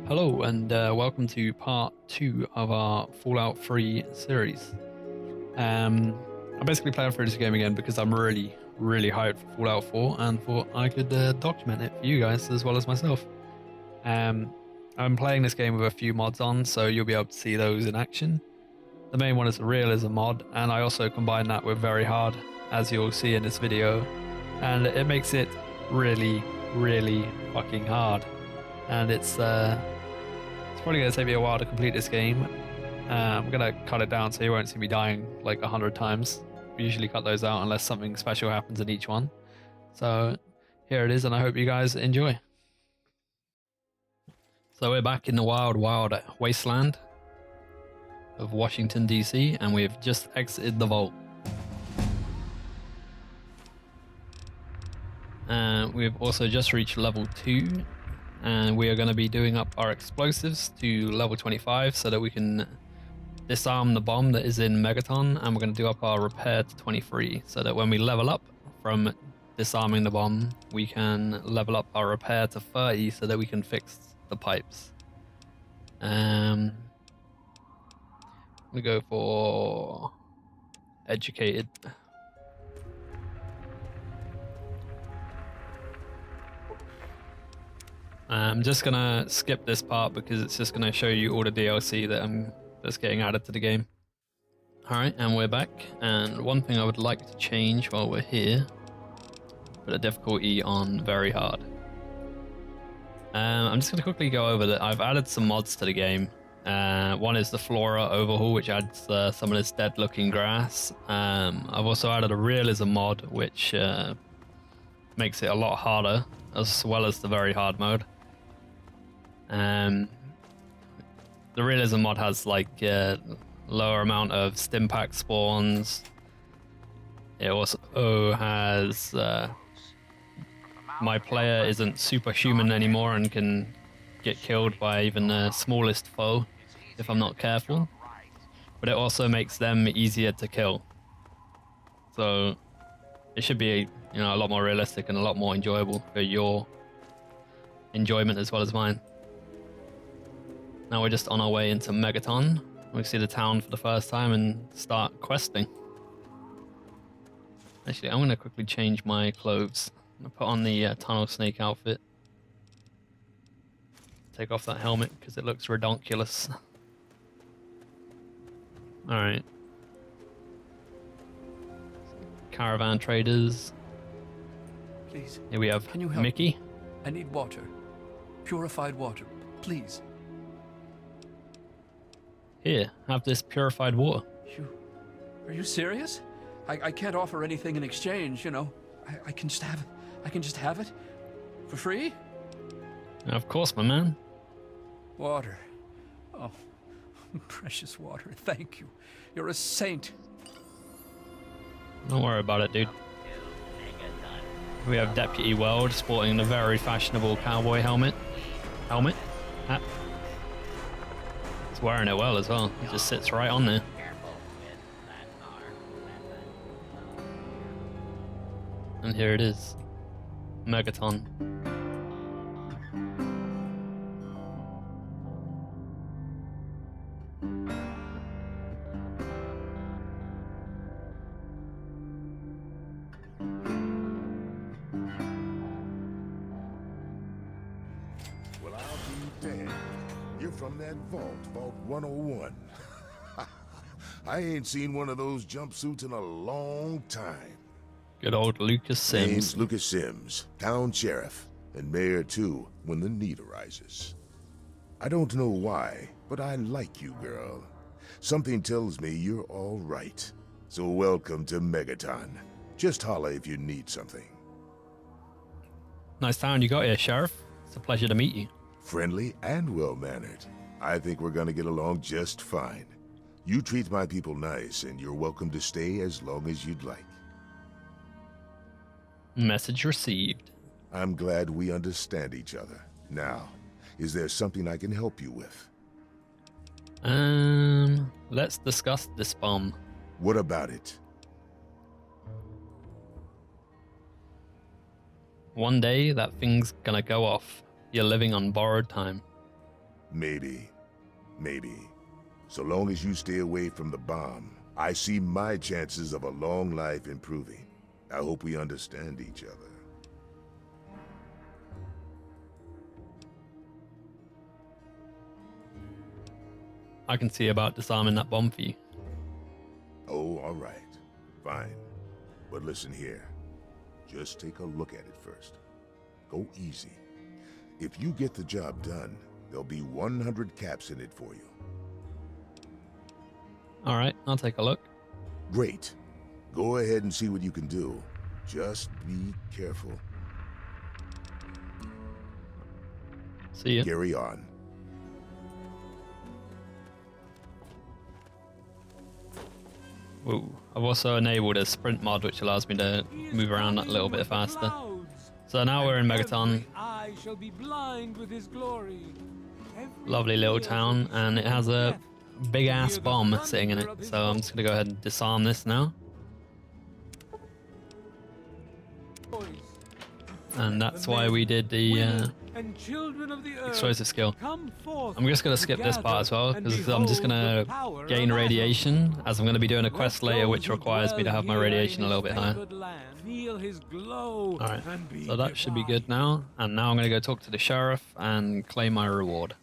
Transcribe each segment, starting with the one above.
Hello and welcome to part 2 of our Fallout 3 series. I'm basically playing through this game again because I'm really hyped for Fallout 4 and thought I could document it for you guys as well as myself. I'm playing this game with a few mods on, so you'll be able to see those in action. The main one is the Realism mod, and I also combine that with Very Hard, as you'll see in this video, and it makes it really fucking hard. And it's probably going to take me a while to complete this game. I'm going to cut it down so you won't see me dying like 100 times. We usually cut those out unless something special happens in each one. So here it is, and I hope you guys enjoy. So we're back in the wild wasteland of Washington, D.C., and we've just exited the vault. We've also just reached level 2. And we are going to be doing up our explosives to level 25 so that we can disarm the bomb that is in Megaton, and we're going to do up our repair to 23 so that when we level up from disarming the bomb, we can level up our repair to 30 so that we can fix the pipes. We go for educated. I'm just gonna skip this part because it's just gonna show you all the DLC that's getting added to the game. Alright, and we're back, and one thing I would like to change while we're here, put the difficulty on very hard. I'm just gonna quickly go over that. I've added some mods to the game. One is the Flora overhaul, which adds some of this dead looking grass. I've also added a Realism mod, which makes it a lot harder, as well as the very hard mode. The Realism mod has like lower amount of Stimpack spawns. It also has my player isn't superhuman anymore and can get killed by even the smallest foe if I'm not careful. But it also makes them easier to kill. So it should be a lot more realistic and a lot more enjoyable for your enjoyment as well as mine. Now we're just on our way into Megaton. We see the town for the first time and start questing. Actually, I'm going to quickly change my clothes. I'm going to put on the tunnel snake outfit. Take off that helmet because it looks redonkulous. Alright. Caravan traders. Please. Here we have Can you help? Mickey. I need water. Purified water. Please. Here, have this purified water. Are you serious? I can't offer anything in exchange, you know. I can just have it. I can just have it? For free? Of course, my man. Water. Oh, precious water. Thank you. You're a saint. Don't worry about it, dude. We have Deputy Weld sporting the very fashionable cowboy helmet. Hat. He's wearing it well as well. It just sits right on there. And here it is. Megaton. Well, I'll be damned. You're from that vault, Vault 101. I ain't seen one of those jumpsuits in a long time. Good old Lucas Sims. Name's Lucas Sims, town sheriff, and mayor too, when the need arises. I don't know why, but I like you, girl. Something tells me you're all right. So welcome to Megaton. Just holla if you need something. Nice town you got here, Sheriff. It's a pleasure to meet you. Friendly and well-mannered. I think we're gonna get along just fine. You treat my people nice, and you're welcome to stay as long as you'd like. Message received. I'm glad we understand each other. Now, is there something I can help you with? Let's discuss this bomb. What about it? One day, that thing's gonna go off. You're living on borrowed time. Maybe. Maybe. So long as you stay away from the bomb, I see my chances of a long life improving. I hope we understand each other. I can see about disarming that bomb for you. Oh, all right. Fine. But listen here. Just take a look at it first. Go easy. If you get the job done, there'll be 100 caps in it for you. All right, I'll take a look. Great. Go ahead and see what you can do. Just be careful. See ya. Carry on. Whoa. I've also enabled a sprint mod, which allows me to move around a little bit faster. So now we're in Megaton. Lovely little town, and it has a big ass bomb sitting in it. So I'm just gonna go ahead and disarm this now. And that's why we did the explosive skill. I'm just going to skip this part as well, because I'm just going to gain radiation, as I'm going to be doing a quest later which requires me to have my radiation a little bit higher. Alright, so that should be good now. And now I'm going to go talk to the sheriff and claim my reward.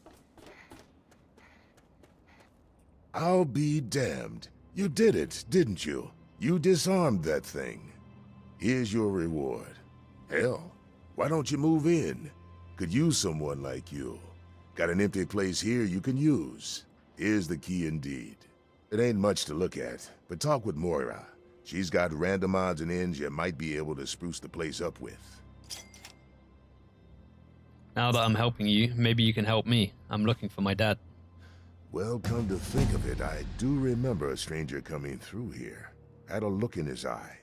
I'll be damned. You did it, didn't you? You disarmed that thing. Here's your reward. Hell, why don't you move in? Could use someone like you. Got an empty place here you can use. Here's the key indeed. It ain't much to look at, but talk with Moira. She's got random odds and ends you might be able to spruce the place up with. Now that I'm helping you, maybe you can help me. I'm looking for my dad. Well, come to think of it, I do remember a stranger coming through here. Had a look in his eye.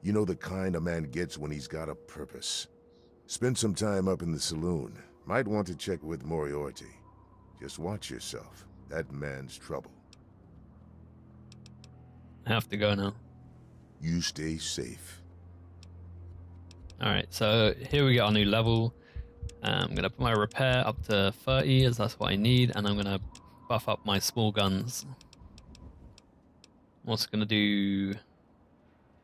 You know the kind a man gets when he's got a purpose. Spend some time up in the saloon. Might want to check with Moriarty. Just watch yourself. That man's trouble. I have to go now. You stay safe. Alright, so here we get our new level. I'm going to put my repair up to 30, as that's what I need, and I'm going to buff up my small guns. I'm also going to do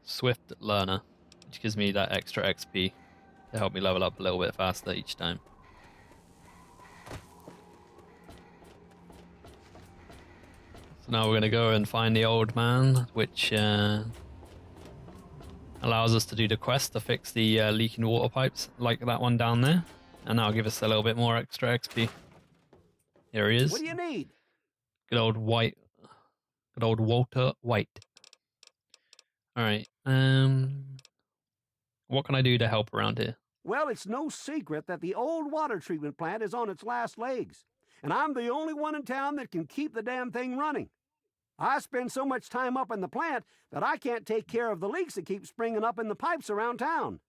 Swift Learner, which gives me that extra XP to help me level up a little bit faster each time. So now we're going to go and find the old man, which allows us to do the quest to fix the leaking water pipes, like that one down there, and that'll give us a little bit more extra XP. Here he is. What do you need? Good old Walter White. Alright, what can I do to help around here? Well, it's no secret that the old water treatment plant is on its last legs, and I'm the only one in town that can keep the damn thing running. I spend so much time up in the plant that I can't take care of the leaks that keep springing up in the pipes around town.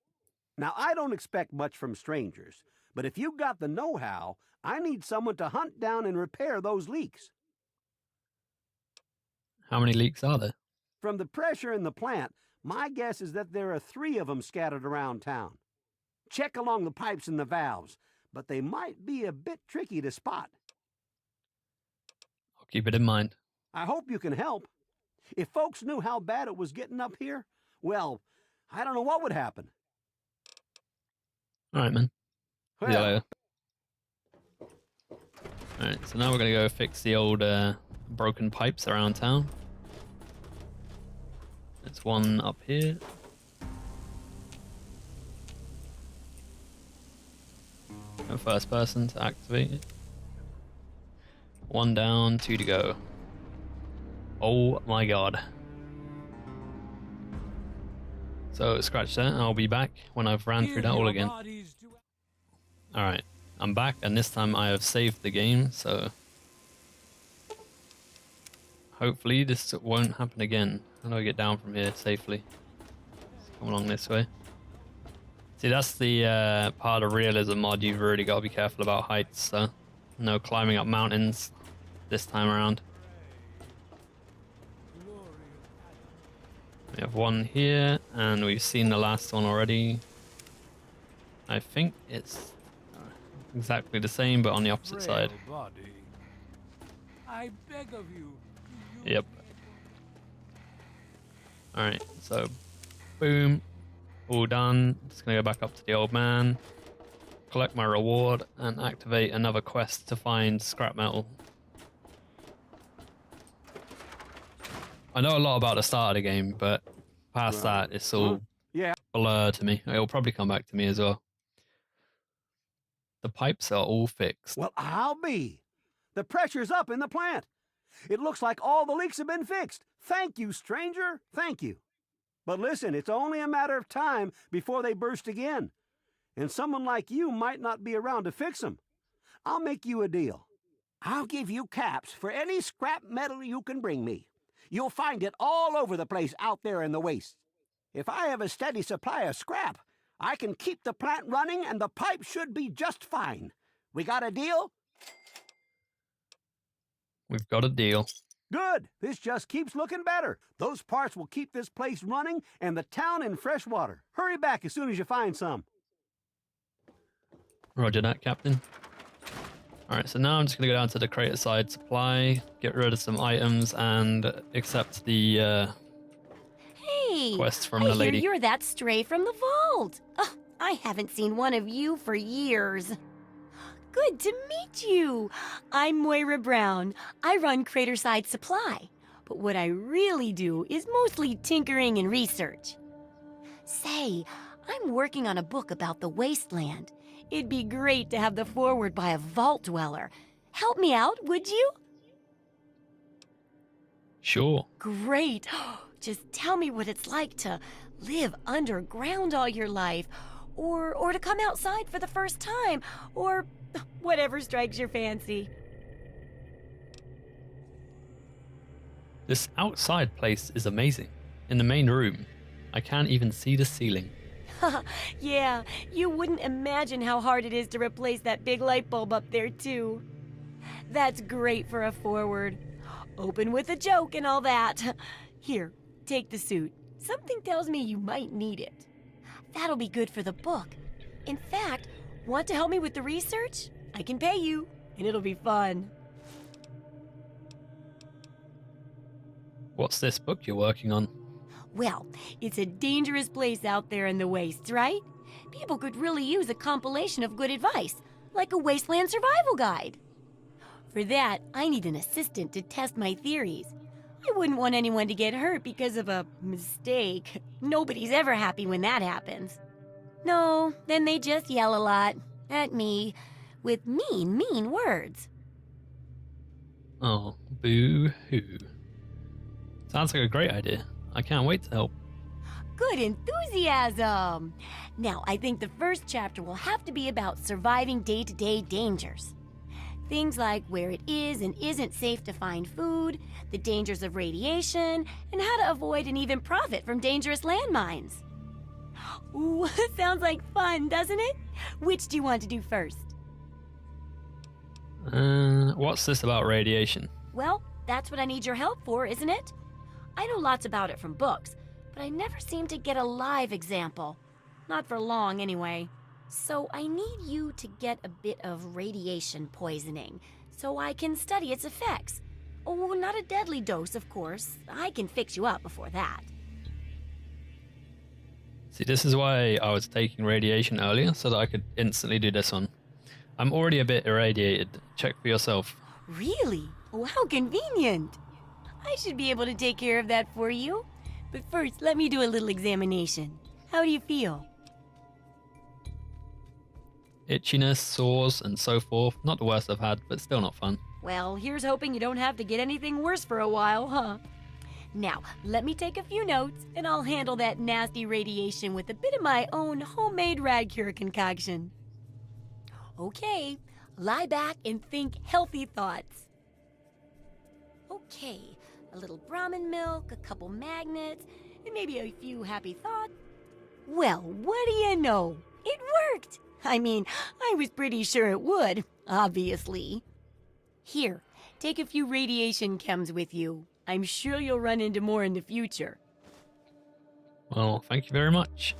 Now, I don't expect much from strangers, but if you've got the know-how, I need someone to hunt down and repair those leaks. How many leaks are there? From the pressure in the plant, my guess is that there are 3 of them scattered around town. Check along the pipes and the valves, but they might be a bit tricky to spot. I'll keep it in mind. I hope you can help. If folks knew how bad it was getting up here, well, I don't know what would happen. Alright, man. See you Well, later. Alright, so now we're going to go fix the old broken pipes around town. There's one up here. Go first person to activate it. 1 down, 2 to go. Oh my god. So scratch that, and I'll be back when I've ran through that all again. Alright, I'm back, and this time I have saved the game, so hopefully this won't happen again. How do I get down from here safely? Let's come along this way. See, that's the part of Realism mod. You've really got to be careful about heights, so no climbing up mountains this time around. We have one here, and we've seen the last one already. I think it's exactly the same, but on the opposite side. Body. I beg of you. Yep. Alright, so boom. All done. Just gonna go back up to the old man, collect my reward, and activate another quest to find scrap metal. I know a lot about the start of the game, but past that, it's all Yeah. blur to me. It'll probably come back to me as well. The pipes are all fixed. Well, I'll be. The pressure's up in the plant. It looks like all the leaks have been fixed. Thank you, stranger. Thank you. But listen, it's only a matter of time before they burst again. And someone like you might not be around to fix them. I'll make you a deal. I'll give you caps for any scrap metal you can bring me. You'll find it all over the place out there in the waste. If I have a steady supply of scrap, I can keep the plant running and the pipe should be just fine. We got a deal? We've got a deal. Good. This just keeps looking better. Those parts will keep this place running and the town in fresh water. Hurry back as soon as you find some. Roger that, Captain. Alright, so now I'm just going to go down to the crater side supply, get rid of some items, and accept the Hey, quest from I the lady. hear you're that stray from the vault. Oh, I haven't seen one of you for years. Good to meet you. I'm Moira Brown. I run Craterside Supply. But what I really do is mostly tinkering and research. Say, I'm working on a book about the wasteland. It'd be great to have the foreword by a vault dweller. Help me out, would you? Sure. Great. Just tell me what it's like to live underground all your life, or to come outside for the first time, or whatever strikes your fancy. This outside place is amazing. In the main room, I can't even see the ceiling. Yeah, you wouldn't imagine how hard it is to replace that big light bulb up there, too. That's great for a forward. Open with a joke and all that. Here, take the suit. Something tells me you might need it. That'll be good for the book. In fact, want to help me with the research? I can pay you, and it'll be fun. What's this book you're working on? Well, it's a dangerous place out there in the wastes, right? People could really use a compilation of good advice, like a wasteland survival guide. For that, I need an assistant to test my theories. I wouldn't want anyone to get hurt because of a mistake. Nobody's ever happy when that happens. No, then they just yell a lot at me with mean words. Oh, boo-hoo. Sounds like a great idea. I can't wait to help. Good enthusiasm! Now, I think the first chapter will have to be about surviving day-to-day dangers. Things like where it is and isn't safe to find food, the dangers of radiation, and how to avoid and even profit from dangerous landmines. Ooh, sounds like fun, doesn't it? Which do you want to do first? What's this about radiation? Well, that's what I need your help for, isn't it? I know lots about it from books, but I never seem to get a live example. Not for long, anyway. So I need you to get a bit of radiation poisoning, so I can study its effects. Oh, not a deadly dose, of course. I can fix you up before that. See, this is why I was taking radiation earlier, so that I could instantly do this one. I'm already a bit irradiated. Check for yourself. Really? Oh, how convenient. I should be able to take care of that for you. But first, let me do a little examination. How do you feel? Itchiness, sores, and so forth. Not the worst I've had, but still not fun. Well, here's hoping you don't have to get anything worse for a while, huh? Now, let me take a few notes, and I'll handle that nasty radiation with a bit of my own homemade Radcure concoction. Okay, lie back and think healthy thoughts. Okay, a little Brahmin milk, a couple magnets, and maybe a few happy thoughts. Well, what do you know? It worked! I mean, I was pretty sure it would, obviously. Here, take a few radiation chems with you. I'm sure you'll run into more in the future. Well, thank you very much.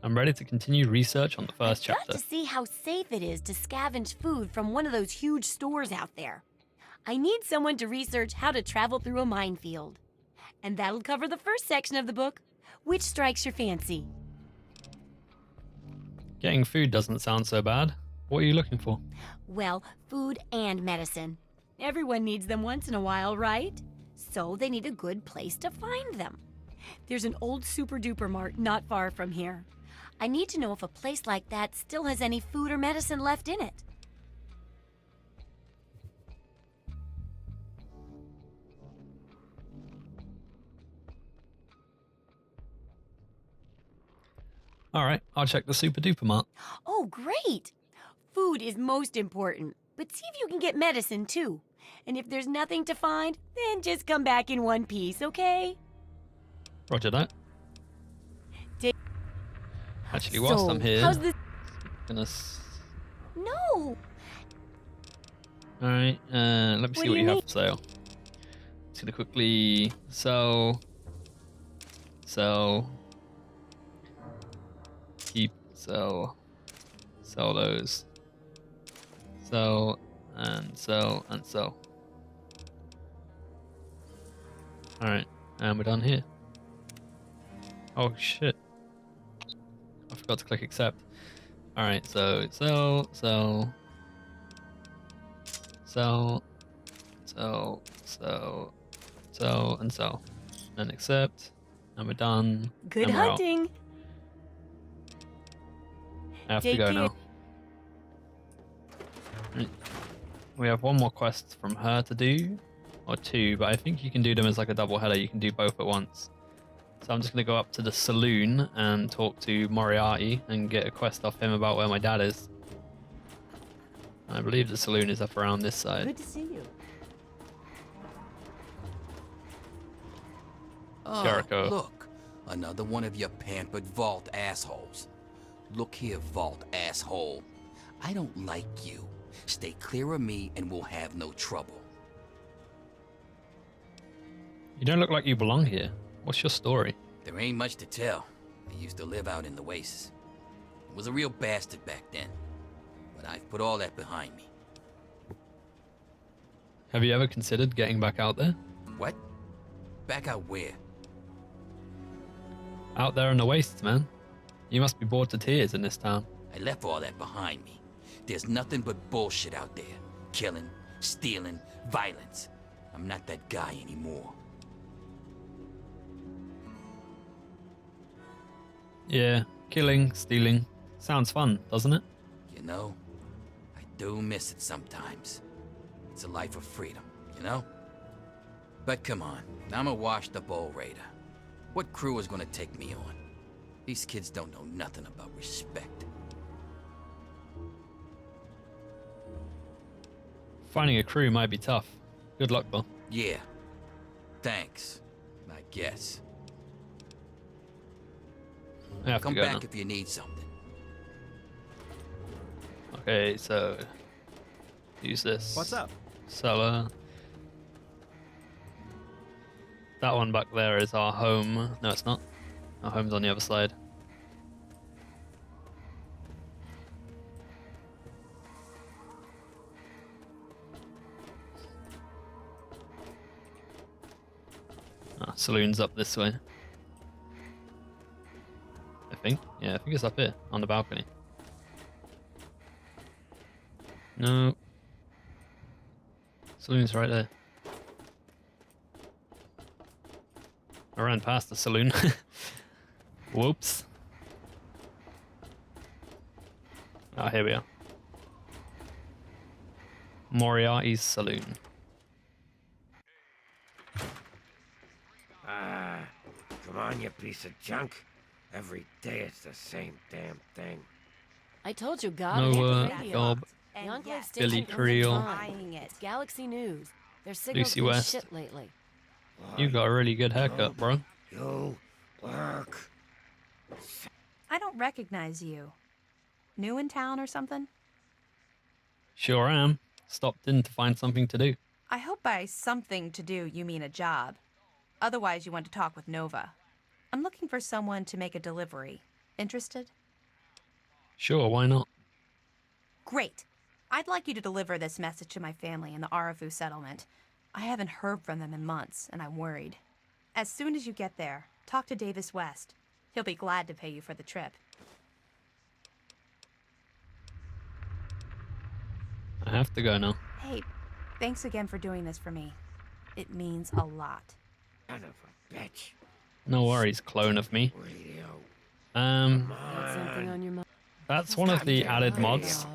I'm ready to continue research on the first I've chapter. got to see how safe it is to scavenge food from one of those huge stores out there. I need someone to research how to travel through a minefield. And that'll cover the first section of the book. Which strikes your fancy? Getting food doesn't sound so bad. What are you looking for? Well, food and medicine. Everyone needs them once in a while, right? So they need a good place to find them. There's an old super-duper mart not far from here. I need to know if a place like that still has any food or medicine left in it. All right, I'll check the super duper mart. Oh, great! Food is most important, but see if you can get medicine too. And if there's nothing to find, then just come back in one piece, okay? Roger that. Did- Actually, whilst I'm here, how's the... No! All right, let me see do what you you have need? for sale. Just gonna quickly sell, keep, sell those, sell, and sell, and sell. All right, and we're done here. Oh shit! I forgot to click accept. All right, so sell, and sell, and accept, and we're done. Good and we're out. hunting! I have to Take go care. now. Right. We have one more quest from her to do, or two, but I think you can do them as like a double header. You can do both at once. So I'm just going to go up to the saloon and talk to Moriarty and get a quest off him about where my dad is. I believe the saloon is up around this side. Good to see you. Oh, Jericho. look. Another one of your pampered vault assholes. Look here, vault asshole. I don't like you. Stay clear of me and we'll have no trouble. You don't look like you belong here. What's your story? There ain't much to tell. I used to live out in the wastes. Was a real bastard back then. But I've put all that behind me. Have you ever considered getting back out there? What? Back out where? Out there in the wastes, man. You must be bored to tears in this town. I left all that behind me. There's nothing but bullshit out there. Killing, stealing, violence. I'm not that guy anymore. Yeah, killing, stealing. Sounds fun, doesn't it? You know, I do miss it sometimes. It's a life of freedom, you know? But come on, I'm a washed-up old raider. What crew is gonna take me on? These kids don't know nothing about respect. Finding a crew might be tough. Good luck, though. Yeah. Thanks. I guess. I have Come to go back now. if you need something. Okay, so use this. What's up? Seller. That one back there is our home. No, it's not. Our home's on the other side. Saloon's up this way. I think. Yeah, I think it's up here on the balcony. No. Saloon's right there. I ran past the saloon. Whoops. Ah, here we are. Moriarty's saloon. Come on, you piece of junk. Every day it's the same damn thing. I told you, God. Noah, Gob, The Enclave Billy station comes Creel, on. It's Galaxy News. Their signal's Lucy been West. shit lately. You got a really good haircut, bro. You work. I don't recognize you. New in town or something? Sure am. Stopped in to find something to do. I hope by something to do you mean a job. Otherwise, you want to talk with Nova. I'm looking for someone to make a delivery. Interested? Sure, why not? Great. I'd like you to deliver this message to my family in the Arafu settlement. I haven't heard from them in months, and I'm worried. As soon as you get there, talk to Davis West. He'll be glad to pay you for the trip. I have to go now. Hey, thanks again for doing this for me. It means a lot. Son of a bitch. No worries, clone of me. Radio. Got something on your mind? That's one of the added mods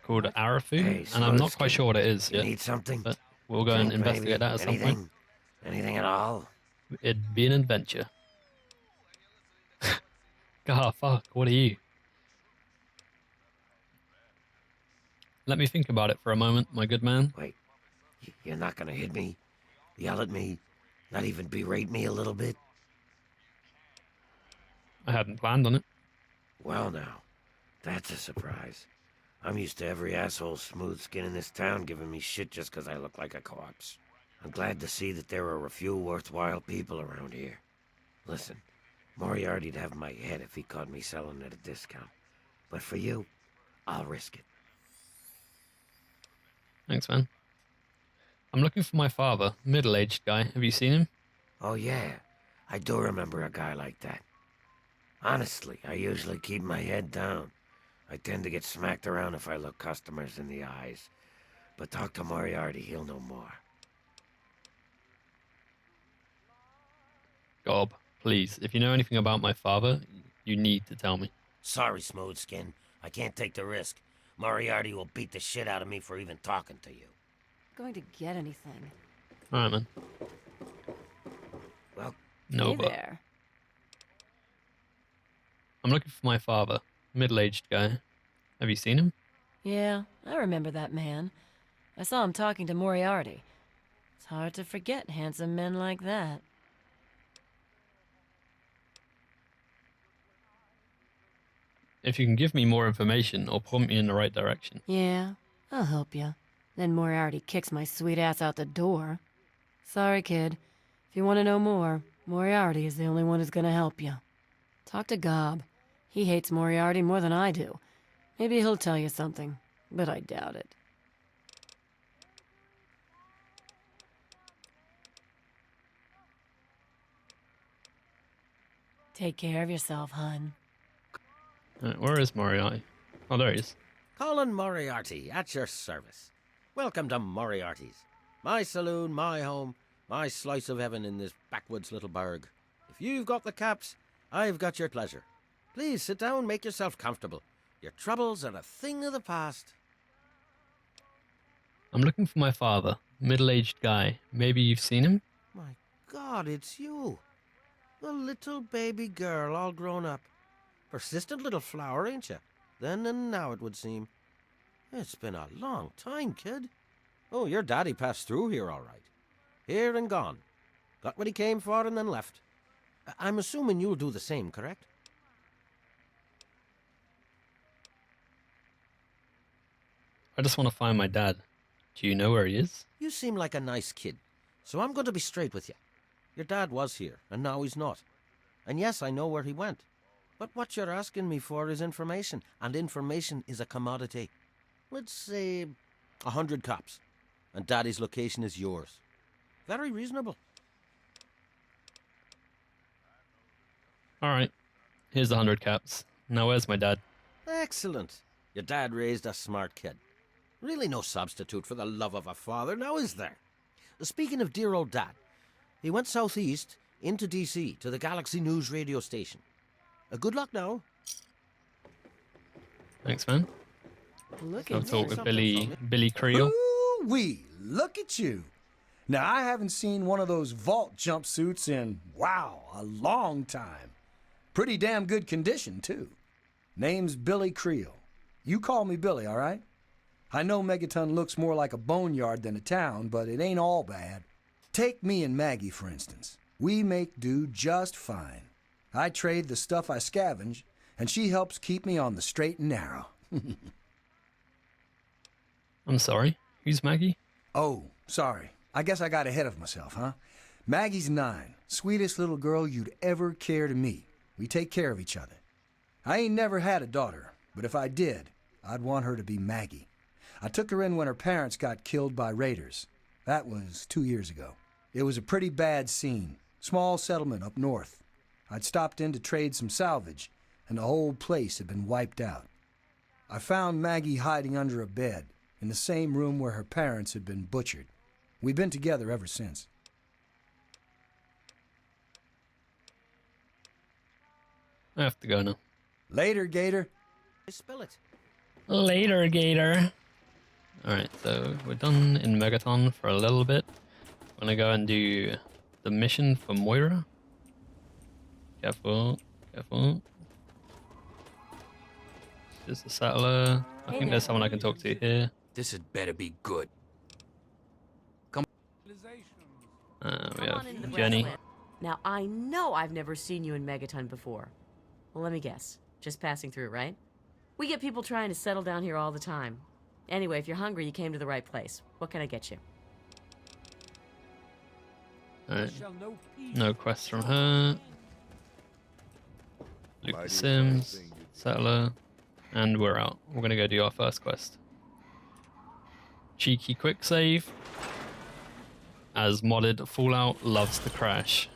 called Arafu, Hey, and I'm not Smokeskin, quite sure what it is You yet, need something? but we'll go and Drink, investigate baby? that at some Anything? point. Anything at all? It'd be an adventure. God, fuck, what are you? Let me think about it for a moment, my good man. Wait, you're not gonna hit me? Yell at me? Not even berate me a little bit? I hadn't planned on it. Well now, that's a surprise. I'm used to every asshole smooth skin in this town giving me shit just 'cause I look like a corpse. I'm glad to see that there are a few worthwhile people around here. Listen, Moriarty'd have my head if he caught me selling at a discount. But for you, I'll risk it. Thanks, man. I'm looking for my father, middle-aged guy. Have you seen him? Oh yeah, I do remember a guy like that. Honestly, I usually keep my head down. I tend to get smacked around if I look customers in the eyes. But talk to Moriarty, he'll know more. Gob, please, if you know anything about my father, you need to tell me. Sorry, Smoothskin. I can't take the risk. Moriarty will beat the shit out of me for even talking to you. Going to get anything? Alright, man. Well, No, Hey but there. I'm looking for my father, middle-aged guy. Have you seen him? Yeah, I remember that man. I saw him talking to Moriarty. It's hard to forget handsome men like that. If you can give me more information or point me in the right direction. Yeah, I'll help you. Then Moriarty kicks my sweet ass out the door. Sorry, kid. If you want to know more, Moriarty is the only one who's gonna help you. Talk to Gob. He hates Moriarty more than I do. Maybe he'll tell you something, but I doubt it. Take care of yourself, hun. Alright, where is Moriarty? Oh, there he is. Colin Moriarty, at your service. Welcome to Moriarty's. My saloon, my home, my slice of heaven in this backwoods little burg. If you've got the caps, I've got your pleasure. Please sit down, make yourself comfortable. Your troubles are a thing of the past. I'm looking for my father, middle-aged guy. Maybe you've seen him? My God, it's you. The little baby girl all grown up. Persistent little flower, ain't you? Then and now, it would seem. It's been a long time, kid. Oh, your daddy passed through here all right. Here and gone. Got what he came for and then left. I'm assuming you'll do the same, correct? I just want to find my dad. Do you know where he is? You seem like a nice kid, so I'm going to be straight with you. Your dad was here, and now he's not. And yes, I know where he went. But what you're asking me for is information, and information is a commodity. Let's say 100 cops, and Daddy's location is yours. Very reasonable. Alright, here's the 100 caps. Now where's my dad? Excellent. Your dad raised a smart kid. Really no substitute for the love of a father, now is there? Speaking of dear old Dad, he went southeast into D.C. to the Galaxy News radio station. Good luck now. Thanks, man. Look I'll at talk you. with Billy Creel. Ooh-wee, look at you. Now, I haven't seen one of those vault jumpsuits in, wow, a long time. Pretty damn good condition, too. Name's Billy Creel. You call me Billy, all right? I know Megaton looks more like a boneyard than a town, but it ain't all bad. Take me and Maggie, for instance. We make do just fine. I trade the stuff I scavenge, and she helps keep me on the straight and narrow. I'm sorry, who's Maggie? Oh, sorry. I guess I got ahead of myself, huh? Maggie's 9. Sweetest little girl you'd ever care to meet. We take care of each other. I ain't never had a daughter, but if I did, I'd want her to be Maggie. I took her in when her parents got killed by raiders. That was 2 years ago. It was a pretty bad scene. Small settlement up north. I'd stopped in to trade some salvage, and the whole place had been wiped out. I found Maggie hiding under a bed, in the same room where her parents had been butchered. We've been together ever since. I have to go now. Later, Gator. Spill it. Later, Gator. Alright, so we're done in Megaton for a little bit. I'm gonna go and do the mission for Moira. Careful, careful. There's the settler. I think there's someone I can talk to here. This had better be good. We have Jenny. Now, I know I've never seen you in Megaton before. Well, let me guess. Just passing through, right? We get people trying to settle down here all the time. Anyway, if you're hungry, you came to the right place. What can I get you? Alright. No quests from her. Luke the Sims, settler, and we're out. We're gonna go do our first quest. Cheeky quick save. As modded Fallout loves to crash.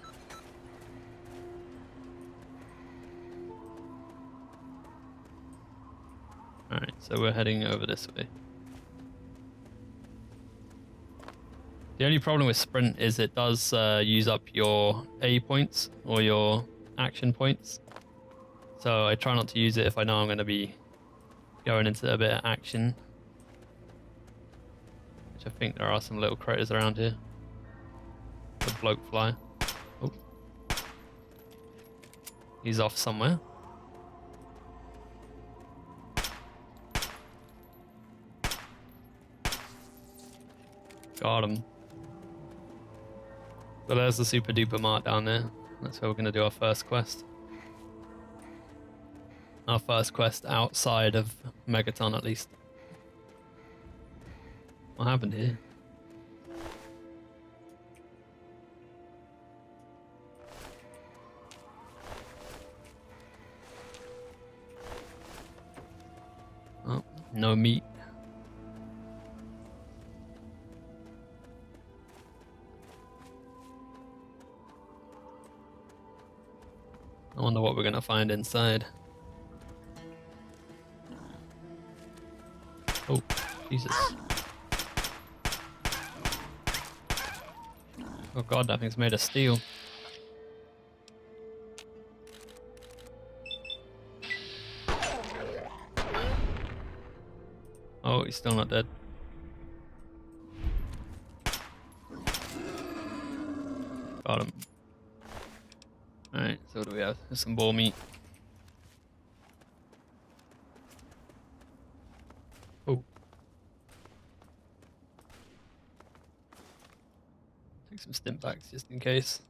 Alright, so we're heading over this way. The only problem with sprint is it does use up your A points or your action points. So I try not to use it if I know I'm going to be going into a bit of action. Which I think there are some little critters around here. The bloke fly. Oh. He's off somewhere. Got him. So there's the super duper mart down there. That's where we're going to do our first quest. Our first quest outside of Megaton, at least. What happened here? Oh, no meat. I wonder what we're gonna find inside. Oh, Jesus. Oh god, that thing's made of steel. Oh, he's still not dead. Got him. Alright, so what do we have? There's some boar meat. Oh. Take some stim packs just in case.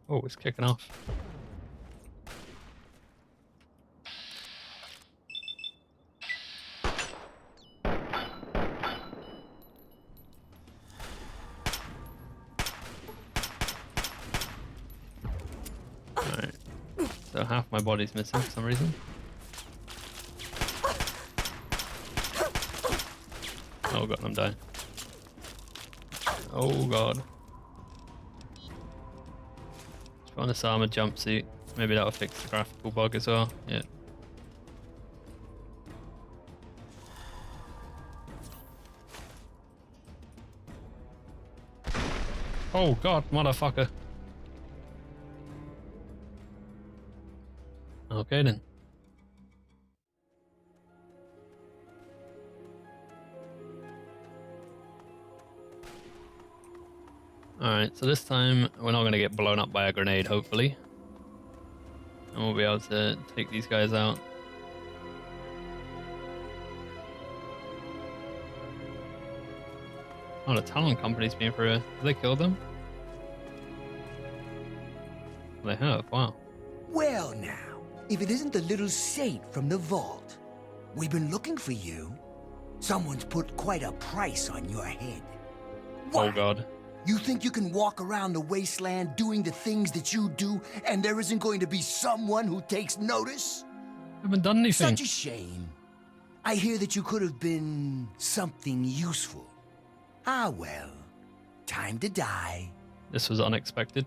Oh, it's kicking off. So half my body's missing for some reason. Oh god, I'm dying. Oh god. Let's put on this armored jumpsuit. Maybe that'll fix the graphical bug as well. Yeah. Oh god, motherfucker. Okay then. Alright, so this time we're not going to get blown up by a grenade, hopefully. And we'll be able to take these guys out. Oh, the Talon Company's been through here. Have they killed them? They have, wow. Well now. If it isn't the little saint from the vault. We've been looking for you. Someone's put quite a price on your head. Oh god. You think you can walk around the wasteland doing the things that you do, and there isn't going to be someone who takes notice? Haven't done anything. Such a shame. I hear that you could have been something useful. Ah, well. Time to die. This was unexpected.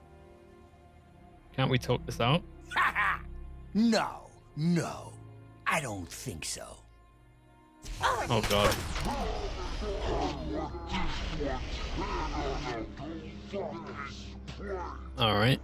Can't we talk this out? No, no. I don't think so. Oh god. Alright.